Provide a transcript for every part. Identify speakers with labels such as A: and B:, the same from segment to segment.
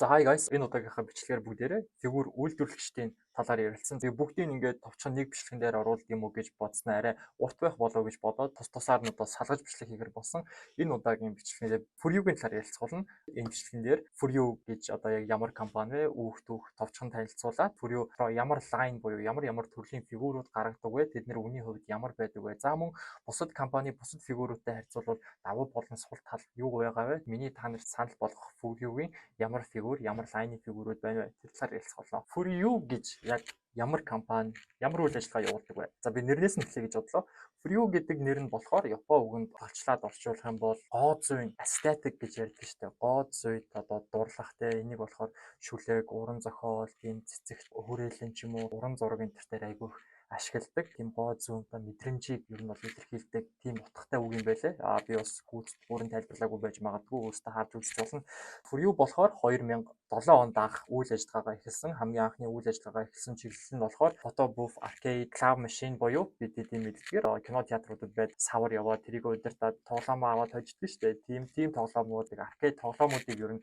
A: За hi guys, энэ удаагийнхаа бичлэгээр бүгдээрээ фигур үйлдвэрлэгчдийн талаар ярилцсан. Тэгээ бүгдийг ингээд товчхон нэг бичлэгэн дээр оруулах юм уу гэж бодсноо арай урт байх болов гэж бодоод тусаар нь одоо салгаж бичлэг хийгэр болсон. Энэ удаагийн бичлэгээр Furyu-гийн талаар ярилцуулна. Энэ бичлэгэн дээр Furyu гэж одоо яг ямар компани вэ? Түүх товчхон танилцуулаад Furyu ямар лайн буюу ямар төрлийн фигурууд гаргадаг вэ? Тэдний үнийн хувьд ямар байдаг вэ? За мөн бусад компани бусад фигуруудтай харьцуулбал давуу болон сул тал юу байгаа вэ? Миний та нарт санал болгох Furyu-гийн ямар фигур, ямар лайны фигурууд байна вэ? Тэр талаар ярилцгаалаа. Furyu гэж яг ямар компани, ямар үйл ажиллагаа явуулдаг вэ? За би нэрнээс нь эхлэе гэж бодлоо. Furyu гэдэг нэр нь болохоор Япон үгэнд голчлаад орчуулах юм бол гоо зүйн aesthetic гэж ярьдаг шүү дээ. Гоо зүйд одоо дурлах те энийг болохоор шүлэг, уран зохиол, тийм цэцэгт хүрээлэн ч юм уу, уран зураг энэ төр дээр айгүйх ашигладаг тийм гоо зүйнтэй мэдрэмжийг ер нь бол илэрхийлдэг тийм утгатай үг юм байлээ. Би бас гүйцэд бүрэн тайлбарлаагүй байж магадгүй өөртөө харж үзэж болно. Furyu болохоор 2007 онд анх үйл ажиллагаагаа эхэлсэн. Хамгийн анхны үйл ажиллагаагаа эхэлсэн чиглэл нь болохоор photo booth, arcade, claw machine буюу бид эдийн мэддгээр кино театруудад байд савар яваад тэрийг удирдаад тоглоомоо аваад хожддог шүү дээ. Тийм тоглоомуудыг arcade тоглоомуудыг ер нь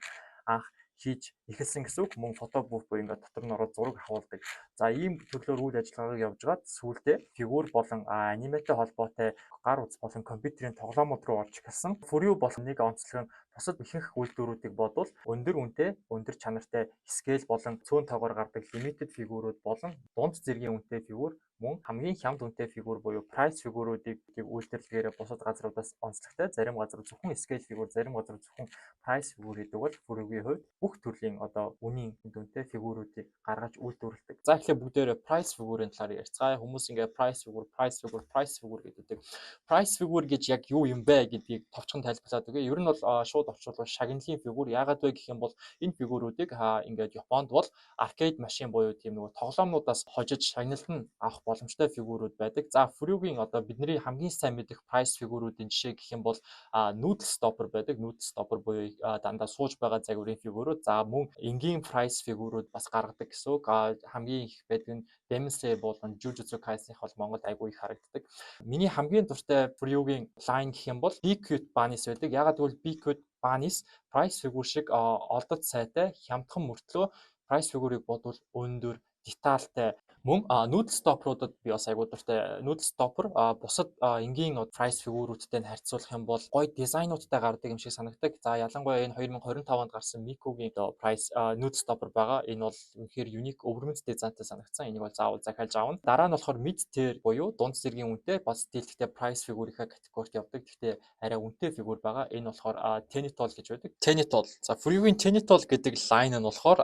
A: анх хийж эхэлсэн гэсэн үг. Мөн фото буф буюу ингээд дотор нь ороод зураг хавуулдаг. За ийм төрлөөр үйл ажиллагааг явж гад сүүлдээ фигур болон аниматай холбоотой гар утас болон компьютерийн тоглоомууд руу орж эхэлсэн. Furyu болон нэг онцлог нь бусад ихэнх үйлдвэрүүдийг бодвол өндөр үнэтэй, өндөр чанартай scale болон цөөн тоогоор гардаг limited фигурууд болон дунд зэргийн үнэтэй фигур мөн хамгийн хямд үнэтэй фигур буюу price фигуруудыг үйлдвэрлэхээр бусад газруудаас онцлогтой. Зарим газар зөвхөн scale фигур, зарим газар зөвхөн price фигур гэдэг бол Furyu-гийн хувьд бүх төрлийн одоо үнийн үнэтэй фигуруудыг гаргаж үйлдвэрлэдэг. За эхлээд бүгдээрээ price фигурын талаар ярьцгаая. Хүмүүс ингээ price фигур гэдэг. Price фигур гэж яг юу юм бэ гэдгийг товчхон тайлбарлаад өгье. Ер нь бол шууд орчуулбал шагналын фигур. Яагаад вэ гэх юм бол энэ фигуруудыг ингээд Японд бол arcade машин буюу тийм нөгөө тоглоомнуудаас хожиж шагналт нь авах боломжтой фигурууд байдаг. За Furyu-гийн одоо бидний хамгийн сайн мэдих price фигуруудын жишээ гэх юм бол noodle stopper байдаг. Noodle stopper буюу дандаа сууж байгаа загварын фигурууд. За мөн энгийн price фигурууд бас гаргадаг гэсэн үг. Хамгийн их байдаг нь Demon Slayer болон Jujutsu Kaisen бол Монголд айгүй их харагддаг. Миний хамгийн дуртай Furyu-гийн line гэх юм бол Be Cute Bunnies байдаг. Ягаад гэвэл Be Cute Bunnies price фигур шиг олдод сайтай хямдхан мөртлөө price фигурыг бодвол өндөр детальтай мөн noodle stopper-уудад би бас айгүй дуртай. Noodle stopper бусад энгийн price фигуруудтай харьцуулах юм бол гоё дизайнуудтай гардаг юм шиг санагдаг. За ялангуяа энэ 2025 онд гарсан Miko-гийн price noodle stopper байгаа. Энэ бол үнэхээр unique өвөрмөц дизайнтай санагдсан. Энийг бол заавал захиалж аавна. Дараа нь болохоор mid tier буюу дунд зэргийн үнэтэй бас дийлдэхтэй price фигурийнхаа категорид явдаг. Гэхдээ арай үнэтэй фигур байгаа. Энэ болохоор Tenitol гэж байдаг. Tenitol. За Furyu-гийн Tenitol гэдэг line нь болохоор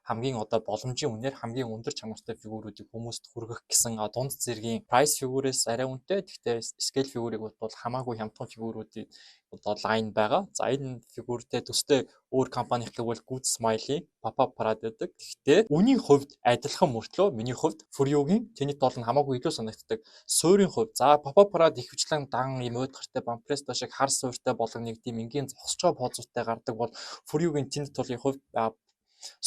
A: хамгийн одоо боломжийн үнээр хамгийн өндөр чанартай фигуруудыг хүмүүст хүргэх гэсэн дунд зэргийн price фигурээс арай үнэтэй. Гэхдээ scale фигурыг бодвол хамаагүй хямдхан фигуруудын одоо line байгаа. За энэ фигуртэй төстэй өөр компанийн гэвэл Good Smile-ийн Pop-up Parade байдаг. Гэхдээ үнийн хувьд адилхан мөртлөө миний хувьд Furyu-гийн Tenitol нь хамаагүй илүү санагддаг. Суурийн хувьд за Pop-up Parade ихвчлэн дан эмоодгартай Bampresto шиг хар суурьтай болон нэг тийм энгийн зогсож байгаа позуудтай гардаг бол Furyu-гийн Tenitol-ийн хувьд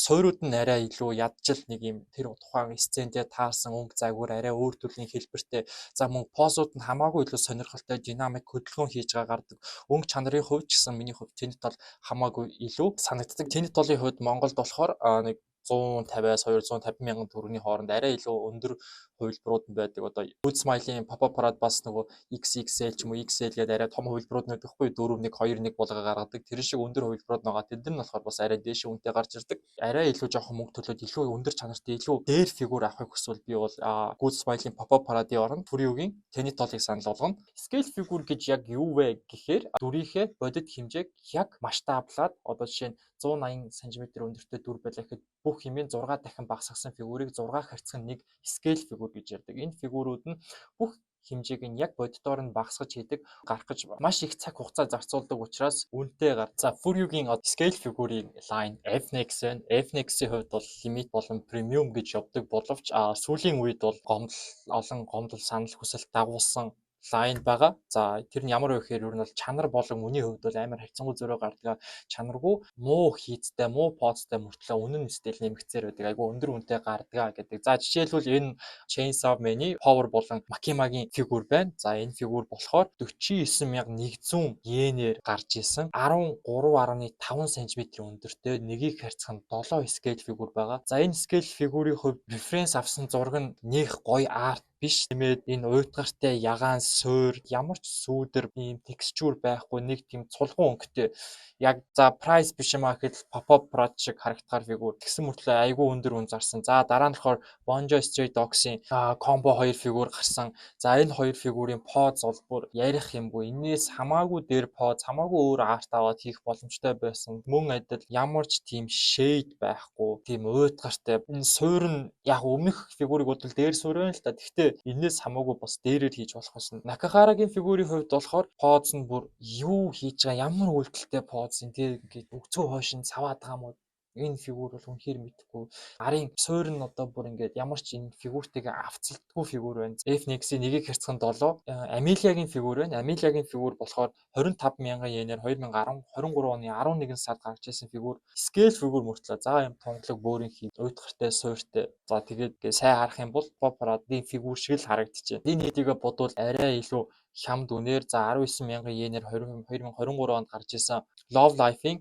A: суурьуд нь арай илүү ядчил нэг юм тэр тухайн сцентэй таарсан өнгө загвар арай өөр төрлийн хэлбэртэй. За мөн позууд нь хамаагүй илүү сонирхолтой динамик хөдөлгөөн хийж байгаа гардаг. Өнгө чанарын хувьд ч гэсэн миний хувьд Tenitol хамаагүй илүү санагддаг. Tenitol-ийн хувьд Монголд болохоор нэг 150-аас 250 мянган төгрөгийн хооронд арай илүү өндөр хувилбарууд нь байдаг. Одоо Good Smile-ийн Pop-up Parade бас нөгөө XXL ч юм уу XL гэдэг арай том хувилбарууд нь байхгүй 4 1 2 1 болгоо гаргадаг. Тэр шиг өндөр хувилбарууд байгаа. Тэд нар нь болохоор бас арай дээш үнэтэй гарч ирдэг. Арай илүү жоохон мөнгө төлөөд илүү өндөр чанартай илүү дээр фигур авахыг хүсвэл би бол Good Smile-ийн Pop-up Parade-ийн оронд Furyu-гийн Tenitol-ыг санал болгоно. Scale фигур гэж яг юу вэ гэхээр дүрийнхээ бодит хэмжээг яг масштаблаад одоо жишээ нь 180 см өндөртэй дүр байлаа гэхэд бүх хэмээн 6 дахин багасгасан фигурыг 6 харьцан 1 scale фигур гэж ярьдаг. Энэ фигурууд нь бүх хэмжээг нь яг бодитоор нь багасгаж хийдэг гарах гэж маш их цаг хугацаа зарцуулдаг учраас үнэтэй гар. За Furyu-гийн scale фигурын line F-Nex байна. F-Nex-ийн хувьд бол limit болон premium гэж явдаг боловч сүүлийн үед бол олон гомдол санал хүсэлт дагуулсан лайн байгаа. За тэр нь ямар вэ гэхээр ер нь бол чанар болон үнийн хувьд бол амар хайцангуй зөрөө гардаг. Чанаргүй муу хийцтэй, муу поцтой мөртлөө үнэн стил нэмэгцээр байдаг. Айгу өндөр үнэтэй гардаг гэдэг. За жишээлбэл энэ Chainsaw Man-ы Power болон Makima-гийн фигюр байна. За энэ фигюр болохоор 49,100 йенээр гарч исэн. 13.5 см өндөртэй, нэгийг харьцах нь 7 scale фигюр байгаа. За энэ scale фигюрийн хувьд референс авсан зураг нь нэх гоё арт биш. Тиймээд энэ уйтгартай ягаан суур ямар ч сүүдэр ийм текстур байхгүй, нэг тийм цулгуун өнгөтэй. Яг за прайс биш юм аа гэхэд pop-up project шиг харагдахаар фигюр. Тэгсэн мөртлөө айгүй өндөр үн зарсан. За дараа нь болохоор Bonjo Stray Dogs-ийн combo 2 фигюр гарсан. За энэ хоёр фигюрийн поз бол бүр ярих юмгүй. Энээс хамаагүй дээр поз, хамаагүй өөр арт аваад хийх боломжтой байсан. Мөн адил ямар ч тийм shade байхгүй, тийм уйтгартай. Энэ суур нь яг өмнөх фигюрыг бодвол дээр суур байна л да. Гэхдээ энээс хамаагүй бас дээрээр хийж болох байсан. Накахарагийн фигюрийн хувьд болохоор поз нь бүр юу хийж байгаа, ямар үйлдэлтэй поз юм те, ингээд өгцөө хойш нь цаваад байгаа юм уу? Энэ фигюр бол үнэхээр мэдхгүй. Арын суур нь одоо бүр ингээд ямар ч энэ фигюртэйгээ авцалдаггүй фигюр байна. FNX-ийн нэгийг хэрцгэн 7, Амелиагийн фигюр байна. Амелиагийн фигюр болохоор 25,000 йенээр 2023 оны 11 сард гарч ирсэн фигюр. Scale фигюр мөртлөө за юм тунгалаг бөөрийн хий, уйтгартай, суурьтай. За тэгээд сайн харах юм бол Pop-Parade-ийн фигюр шиг л харагдчихэв. Энэ хэдийгээ бодвол арай илүү хямд үнээр за 19,000 йенээр 2023 онд гарч ирсэн Love Life-ийн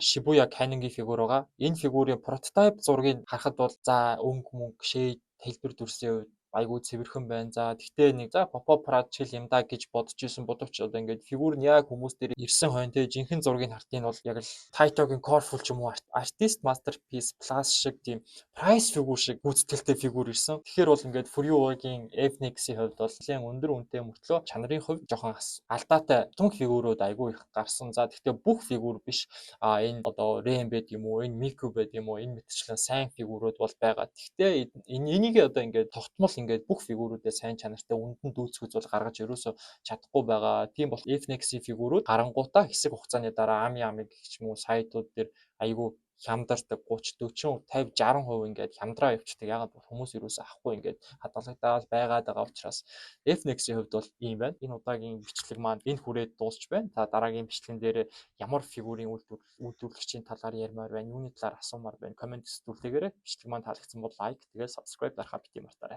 A: Shibuya Canon-гийн фигюр байгаа. Энэ фигюрийн прототип зургийг харахад бол за өнгө мөнгө шade хэлбэр дүрсийн хувьд айгүй цэвэрхэн байна. За тэгтээ нэг за Pop-Up Parade чил юм да гэж бодож исэн боловч одоо ингээд фигюр нь яг хүмүүс дээр ирсэн хойно те жинхэнэ зургийг хартын бол яг л Taitoгийн Coreful ч юм уу Artist Masterpiece Plus шиг тийм price фигюр шиг гүйцэтгэлтэй фигюр ирсэн. Тэгэхээр бол ингээд Furyuwa-гийн FNX-ийн хувьд бол нэлээд өндөр үнэтэй мөртлөө чанарын хувьд жоохон алдаатай тунг фигюрүүд айгүй их гарсан. За тэгтээ бүх фигюр биш. Энэ одоо Рэм байд юм уу, энэ Мику байд юм уу, энэ мэтчлэн сайн фигюрүүд бол байгаа. Тэгтээ энийг одоо ингээд тогтмол ингээд бүх фигюрүүдээ сайн чанартай үндэнд дүүцэх үзүүл гаргаж ерөөсө чадахгүй байгаа. Тийм бол FNX-ийн фигюрүүд харангуйтаа хэсэг хугацааны дараа Ami гэх ч юм уу сайтууд дээр айгүй хямдардаг 30, 40, 50, 60% ингээд хямдраа явчихдаг. Ягаад бол хүмүүс ерөөсөө авахгүй ингээд хадгалагдаад байгаад байгаа учраас FNX-ийн хувьд бол ийм байна. Энэ удаагийн бичлэг маань энэ хүрээд дуусч байна. Та дараагийн бичлэгэн дээр ямар фигюрийн үйлдвэрлэгчийн талаар ярмаар байна, юуны талаар асуумаар байна. Комент хэсэгт үлдээгээрэй. Бичлэг маань таалагдсан бол лайк, тэгээд subscribe дарахаа бити мартаарай.